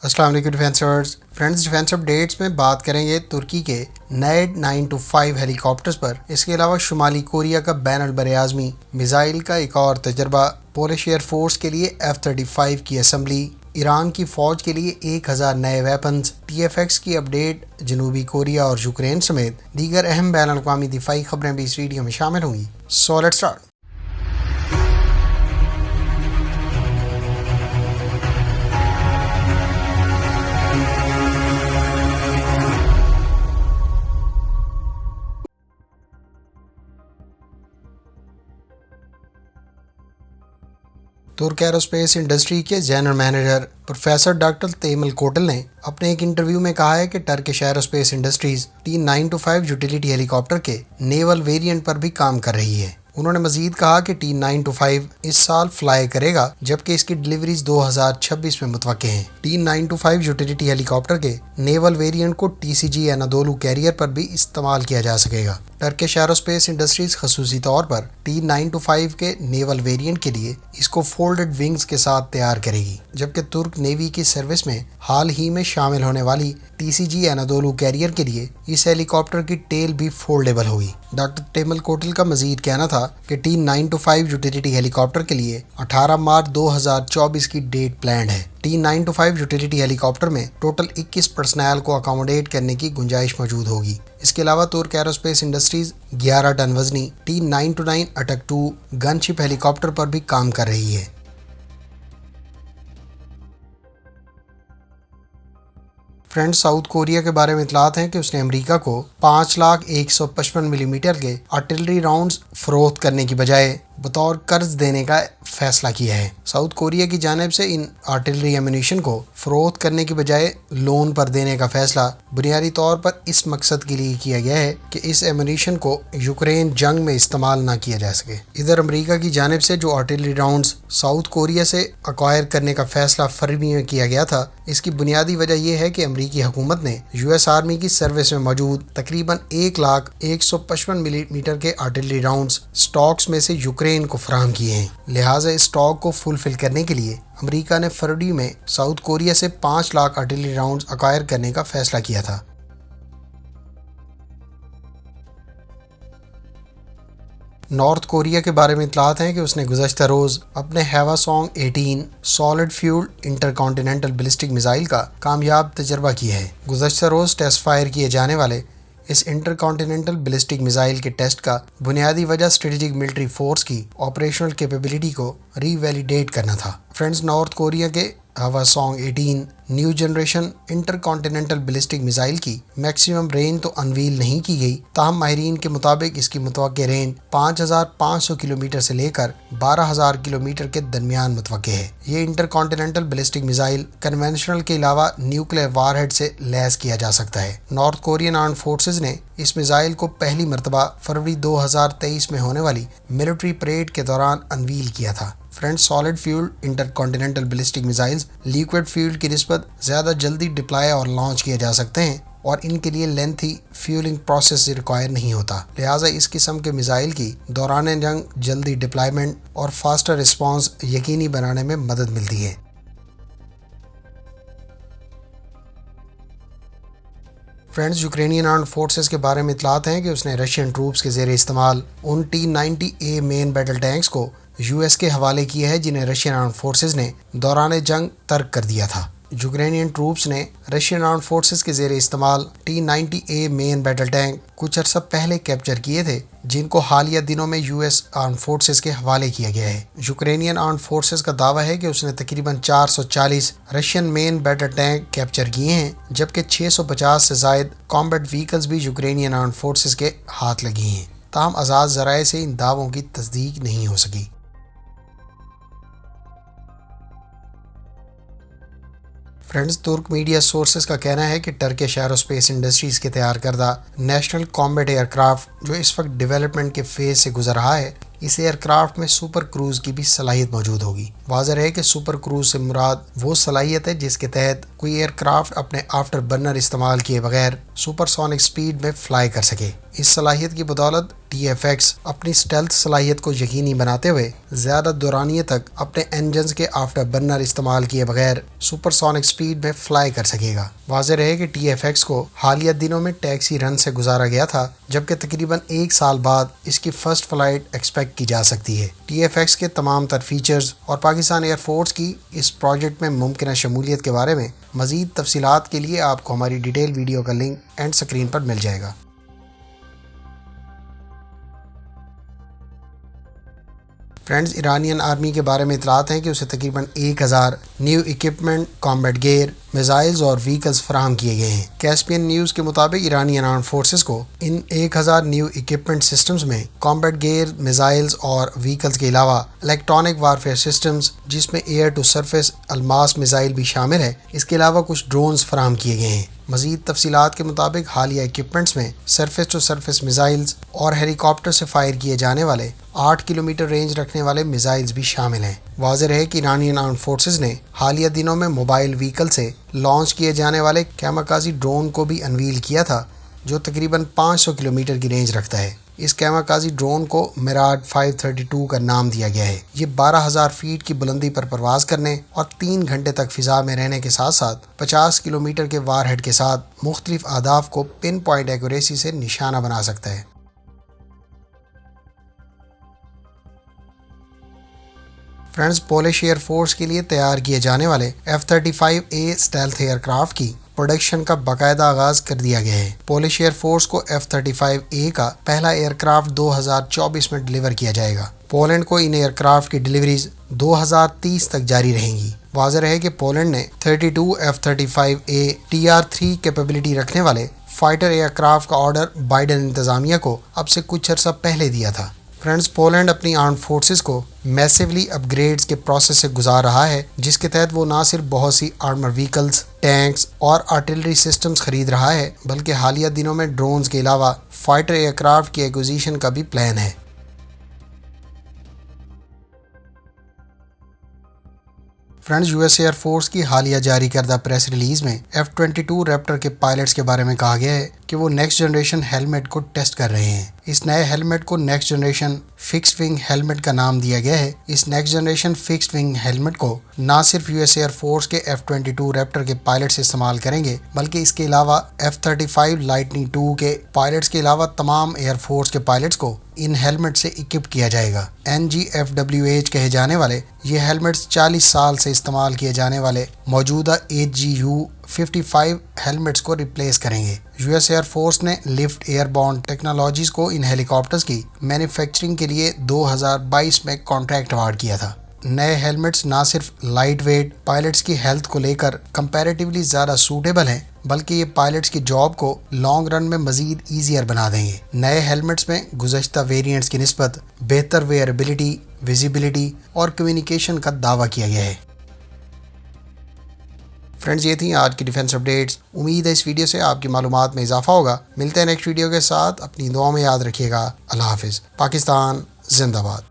अस्सलाम वालेकुम डिफेंसर्स friends, defence updates में बात करेंगे तुर्की के नए 925 हेलीकॉप्टर्स पर। इसके अलावा शुमाली कोरिया का बैन बरआज़मी मिसाइल का एक और तजर्बा, पोलिश एयर फोर्स के लिए F-35 की असम्बली, ईरान की फ़ौज के लिए 1000 नए वेपन्स, TFX की अपडेट, जनूबी कोरिया और यूक्रेन समेत दीगर अहम बैन अवी दिफाई खबरें भी इस वीडियो में शामिल होंगी। So let's start. तुर्क एरोस्पेस इंडस्ट्री के general manager professor doctor तेमल Kotal ने अपने एक इंटरव्यू में कहा है कि Turkish aerospace industries T-925 utility helicopter के नेवल वेरिएंट पर भी काम कर रही है। उन्होंने मजीद कहा कि T-925 इस साल फ्लाई करेगा, जबकि इसकी डिलीवरीज 2026 में मुतवक्के हैं। T-925 यूटिलिटी हेलीकॉप्टर के नेवल वेरिएंट को TCG एनादोलू कैरियर पर भी इस्तेमाल किया जा सकेगा। टर्किश एरोस्पेस इंडस्ट्रीज खसूसी तौर पर T-925 के नेवल वेरिएंट के लिए इसको फोल्डेड विंग्स के साथ तैयार करेगी, जबकि तुर्क नेवी की सर्विस में हाल ही में शामिल होने वाली TCG एनादोलू कैरियर के लिए इस हेलीकॉप्टर की टेल भी फोल्डेबल होगी। डॉक्टर टेमल कोटल का मजीद कहना था कि T-925 यूटिलिटी हेलीकॉप्टर के लिए 18 मार्च 2024 की डेट प्लान्ड है। T-925 यूटिलिटी हेलीकॉप्टर में टोटल 21 पर्सनल को अकोमोडेट करने की गुंजाइश मौजूद होगी। इसके अलावा तुर्क एरोस्पेस इंडस्ट्रीज 11 टन वजनी T-929 अटक 2 गनशिप हेलीकॉप्टर पर भी काम कर रही है। फ्रेंड्स, साउथ कोरिया के बारे में इतलात हैं कि उसने अमेरिका को 5,155 मिलीमीटर के आर्टिलरी राउंड्स फरोख्त करने की बजाय बतौर कर्ज देने का फैसला किया है। साउथ कोरिया की जानिब से इन आर्टिलरी एम्यूनिशन को फरोख्त करने की बजाय लोन पर देने का फैसला बुनियादी तौर पर इस मकसद के लिए किया गया है कि इस एम्यूनिशन को यूक्रेन जंग में इस्तेमाल ना किया जा सके। इधर अमेरिका की जानिब से जो आर्टिलरी राउंड्स साउथ कोरिया से अक्वायर करने का फैसला फरवरी में किया गया था, इसकी बुनियादी वजह यह है कि अमेरिकी हुकूमत ने US आर्मी की सर्विस में मौजूद तकरीबन 1,155 मिलीमीटर के आर्टिलरी राउंड्स स्टॉक्स में से यूक्रेन को फराहम किए हैं। लिहाजा इस स्टॉक को फुलफिल करने के लिए अमेरिका ने फरवरी में साउथ कोरिया से 5 लाख आर्टिलरी राउंड्स अक्वायर करने का फैसला किया था। नॉर्थ कोरिया के बारे में इतलात हैं कि उसने गुज़श्ता रोज़ अपने हैवासोंग 18 solid fuel intercontinental ballistic missile का कामयाब तजर्बा किया है। गुज़श्ता रोज़ टेस्ट फायर किए जाने वाले इस इंटरकॉन्टिनेंटल बैलिस्टिक मिसाइल के टेस्ट का बुनियादी वजह स्ट्रेटेजिक मिलिट्री फोर्स की ऑपरेशनल कैपेबिलिटी को रीवैलिडेट करना था। फ्रेंड्स, नॉर्थ कोरिया के Hwasong 18 new generation intercontinental ballistic missile की मैक्सिमम रेंज तो अनवील नहीं की गई, ताहम माहिरीन के मुताबिक इसकी मुतवक्के रेंज 5,500 किलोमीटर से लेकर 12,000 किलोमीटर के दरमियान मुतवक्के है। ये इंटरकॉन्टिनेंटल बैलिस्टिक मिसाइल कन्वेंशनल के अलावा न्यूक्लियर वारहेड से लैस किया जा सकता है। नॉर्थ कोरियन आर्म्ड फोर्सेज ने इस मिसाइल को पहली मरतबा फरवरी 2023 में होने वाली मिलिट्री परेड के दौरान अनवील किया था। Friends, solid fuel intercontinental ballistic missiles liquid fuel की निस्बत ज़्यादा जल्दी डिप्लॉय और लॉन्च किए जा सकते हैं और इनके लिए लेंथी फ्यूलिंग प्रोसेस रिक्वायर नहीं होता। लिहाजा इस किस्म के मिसाइल की दौरान जंग जल्दी डिप्लॉयमेंट और फास्टर रिस्पॉन्स यकीनी बनाने में मदद मिलती है। फ्रेंड्स, यूक्रेनियन आर्म्ड फोर्सेस के बारे में इतलात हैं कि उसने रशियन ट्रूप्स के ज़ेरे इस्तेमाल उन T-90A मेन बैटल टैंक्स को US के हवाले किया है जिन्हें रशियन आर्म्ड फोर्सेस ने दौरान जंग तर्क कर दिया था। यूक्रेनियन ट्रूप्स ने रशियन आर्म्ड फोर्सेस के ज़ेरे इस्तेमाल T-90A मेन बैटल टैंक कुछ अर्सा पहले कैप्चर किए थे, जिनको हालिया दिनों में US आर्म्ड फोर्सेस के हवाले किया गया है। यूक्रेनियन आर्म्ड फोर्सेस का दावा है कि उसने तकरीबन 440 Russian main battle tank capture किए हैं, जबकि 650 से ज़ायद कॉम्बैट व्हीकल्स भी यूक्रेनियन आर्म्ड फोर्सेस के हाथ लगी हैं। ताहम आज़ाद ज़राए से इन दावों की तस्दीक नहीं हो सकी। फ्रेंड्स, तुर्क मीडिया सोर्सेज का कहना है कि टर्किश एरोस्पेस इंडस्ट्रीज के तैयार करदा नेशनल कॉम्बैट एयरक्राफ्ट जो इस वक्त डेवलपमेंट के फेज से गुजर रहा है, इस एयरक्राफ्ट में सुपर क्रूज की भी सलाहियत मौजूद होगी। वाज़ह है कि सुपर क्रूज से मुराद वो सलाहियत है जिसके तहत कोई एयरक्राफ्ट अपने आफ्टर बर्नर इस्तेमाल किए बगैर सुपरसोनिक स्पीड में फ्लाई कर सके। اس صلاحیت کی بدولت TFX اپنی اسٹیلتھ صلاحیت کو یقینی بناتے ہوئے زیادہ دورانیے تک اپنے انجنز کے آفٹر برنر استعمال کیے بغیر سپر سونک سپیڈ میں فلائی کر سکے گا۔ واضح رہے کہ TFX کو حالیہ دنوں میں ٹیکسی رن سے گزارا گیا تھا، جبکہ تقریباً 1 سال بعد اس کی فرسٹ فلائٹ ایکسپیکٹ کی جا سکتی ہے۔ TFX کے تمام تر فیچرز اور پاکستان ایئر فورس کی اس پروجیکٹ میں ممکنہ شمولیت کے بارے میں مزید تفصیلات کے لیے آپ کو ہماری ڈیٹیل ویڈیو کا لنک اینڈ سکرین پر مل جائے گا۔ فرینڈز، ایرانین آرمی کے بارے میں اطلاعات ہیں کہ اسے تقریباً 1000 new equipment, combat gear, missiles اور وہیکلز فراہم کیے گئے ہیں۔ کیسپین نیوز کے مطابق ایرانین آرم فورسز کو ان 1000 نیو اکوپمنٹ سسٹمز میں کامبیٹ گیئر، میزائلز اور وہیکلز کے علاوہ الیکٹرانک وارفیئر سسٹمز جس میں air to surface Almas missile بھی شامل ہے، اس کے علاوہ کچھ ڈرونز فراہم کیے گئے ہیں۔ مزید تفصیلات کے مطابق حالیہ اکوپمنٹس میں سرفیس ٹو سرفیس میزائلز اور ہیلی کاپٹر سے فائر کیے جانے والے 8 کلومیٹر رینج رکھنے والے میزائلز بھی شامل ہیں۔ واضح رہے کہ ایرانین آرم فورسز نے حالیہ دنوں میں موبائل وہیکل سے لانچ کیے جانے والے کیماکازی ڈرون کو بھی انویل کیا تھا، جو تقریباً 500 کلومیٹر کی رینج رکھتا ہے۔ اس کیماکازی ڈرون کو میراج 532 کا نام دیا گیا ہے۔ یہ 12,000 فیٹ کی بلندی پر پرواز کرنے اور 3 گھنٹے تک فضا میں رہنے کے ساتھ ساتھ 50 کلومیٹر کے وار ہیڈ کے ساتھ مختلف اہداف کو پن پوائنٹ ایکوریسی سے نشانہ بنا سکتا ہے۔ فرینڈز، پولش ایئر فورس کے لیے تیار کیے جانے والے F-35A اسٹیلتھ ایئر کرافٹ کی پروڈکشن کا باقاعدہ آغاز کر دیا گیا ہے۔ پولش ایئر فورس کو F-35A کا پہلا ایئر کرافٹ 2024 میں ڈیلیور کیا جائے گا۔ پولینڈ کو ان ایئر کرافٹ کی ڈیلیوریز 2030 تک جاری رہیں گی۔ واضح رہے کہ پولینڈ نے 32 F-35A TR-3 کیپیبلٹی رکھنے والے فائٹر ایئر کرافٹ کا آرڈر بائیڈن انتظامیہ کو اب سے کچھ عرصہ پہلے دیا تھا۔ فرینڈز، پولینڈ اپنی آرم فورسز کو میسیولی اپ گریڈز کے پروسیس سے گزار رہا ہے، جس کے تحت وہ نہ صرف بہت سی آرمر وہیکلز، ٹینکس اور آرٹلری سسٹمز خرید رہا ہے، بلکہ حالیہ دنوں میں ڈرونز کے علاوہ فائٹر ایئر کرافٹ کی ایکوزیشن کا بھی پلان ہے۔ فرینڈز، US ایئر فورس کی حالیہ جاری کردہ پریس ریلیز میں F-22 ریپٹر کے پائلٹس کے بارے میں کہا گیا ہے کہ وہ نیکسٹ جنریشن ہیلمٹ کو ٹیسٹ کر رہے ہیں۔ اس نئے ہیلمٹ کو next generation fix wing helmet کا نام دیا گیا ہے۔ اس next generation fix wing helmet کو نہ صرف US ایئر فورس کے F-22 ریپٹر کے پائلٹس استعمال کریں گے، بلکہ اس کے علاوہ F-35 لائٹننگ II کے پائلٹس کے علاوہ تمام ایئر فورس کے پائلٹس کو ان ہیلمٹ سے اکوپ کیا جائے گا۔ NGFWH کہے جانے والے یہ ہیلمٹس 40 سال سے استعمال کیے جانے والے موجودہ HGU-55 ہیلمٹس کو ریپلیس کریں گے۔ US ایئر فورس نے لفٹ ایئر بورن ٹیکنالوجیز کو ان ہیلی کاپٹرز کی مینوفیکچرنگ کے لیے 2022 میں کانٹریکٹ ایوارڈ کیا تھا۔ نئے ہیلمٹس نہ صرف لائٹ ویٹ، پائلٹس کی ہیلتھ کو لے کر کمپیریٹیولی زیادہ سوٹیبل ہیں، بلکہ یہ پائلٹس کی جاب کو لانگ رن میں مزید ایزیئر بنا دیں گے۔ نئے ہیلمٹس میں گزشتہ ویریئنٹس کی نسبت بہتر ویئربلٹی، ویزیبلٹی اور کمیونیکیشن کا دعویٰ کیا گیا ہے۔ فرینڈز، یہ تھیں آج کی ڈیفنس اپڈیٹس۔ امید ہے اس ویڈیو سے آپ کی معلومات میں اضافہ ہوگا۔ ملتے ہیں نیکسٹ ویڈیو کے ساتھ، اپنی دعاؤں میں یاد رکھیے گا۔ اللہ حافظ۔ پاکستان زندہ باد۔